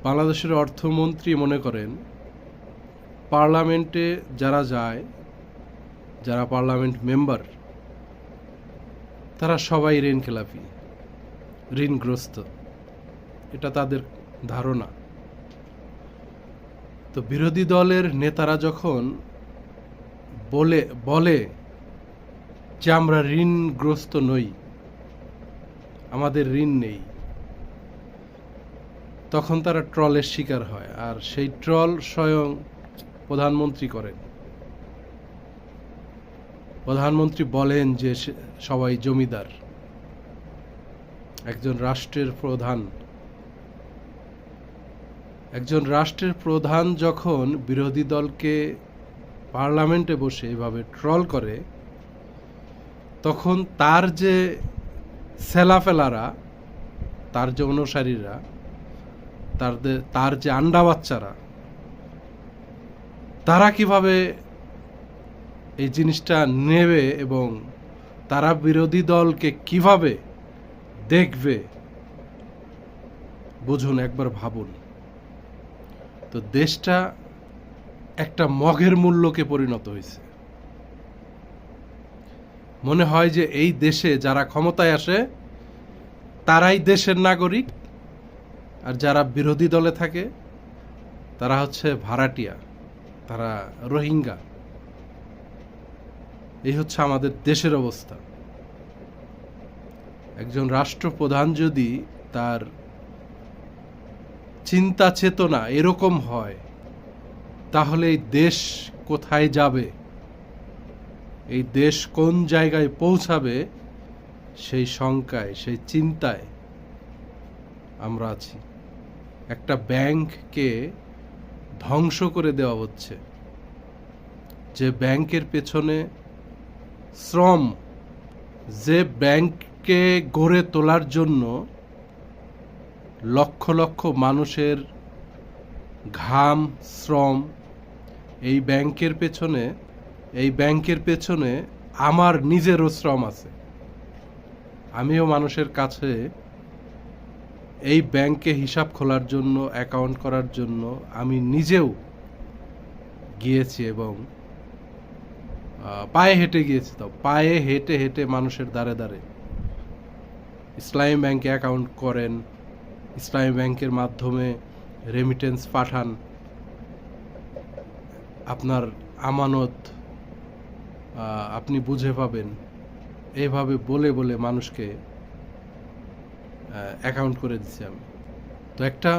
বাংলাদেশের অর্থমন্ত্রী মনে করেন পার্লামেন্টে যারা যায়, যারা পার্লামেন্ট মেম্বার, তারা সবাই ঋণখেলাপি, ঋণগ্রস্ত। এটা তাদের ধারণা। তো বিরোধী দলের নেতারা যখন বলে যে আমরা ঋণগ্রস্ত নই, আমাদের ঋণ নেই, তখন তারা ট্রলের শিকার হয়। আর সেই ট্রল স্বয়ং প্রধানমন্ত্রী করেন। প্রধানমন্ত্রী বলেন যে সবাই জমিদার। একজন রাষ্ট্রের প্রধান যখন বিরোধী দলকে পার্লামেন্টে বসে এভাবে ট্রল করে, তখন তার যে সেলাফেলারা, তার যে অনুসারীরা, তার যে আন্ডা বাচ্চারা, তারা কিভাবে এই জিনিসটা নেবে এবং তারা বিরোধী দলকে কিভাবে দেখবে, বুঝুন, একবার ভাবুন। তো দেশটা একটা মগের মূল্যকে পরিণত হয়েছে। মনে হয় যে এই দেশে যারা ক্ষমতায় আসে তারাই দেশের নাগরিক, আর যারা বিরোধী দলে থাকে তারা হচ্ছে ভাড়াটিয়া, তারা রোহিঙ্গা। এই হচ্ছে আমাদের দেশের অবস্থা। একজন রাষ্ট্রপ্রধান যদি তার চিন্তা চেতনা এরকম হয়, তাহলে এই দেশ কোথায় যাবে, এই দেশ কোন জায়গায় পৌঁছাবে, সেই শঙ্কায়, সেই চিন্তায় আমরা আছি। একটা ব্যাংককে ধ্বংস করে দেওয়া হচ্ছে, যে ব্যাংকের পেছনে শ্রম, যে ব্যাংককে গড়ে তোলার জন্য লক্ষ লক্ষ মানুষের ঘাম, শ্রম, এই ব্যাংকের পেছনে আমার নিজেরও শ্রম আছে। আমিও মানুষের কাছে এই ব্যাংকে হিসাব খোলার জন্য, অ্যাকাউন্ট করার জন্য আমি নিজেও গিয়েছি এবং পায়ে হেঁটে গিয়েছি। তো পায়ে হেঁটে হেঁটে মানুষের দ্বারে দ্বারে ইসলামী ব্যাংকে অ্যাকাউন্ট করেন, ইসলামী ব্যাংকের মাধ্যমে রেমিটেন্স পাঠান, আপনার আমানত আপনি বুঝে পাবেন, এইভাবে বলে বলে মানুষকে অ্যাকাউন্ট করে দিচ্ছি আমি। তো একটা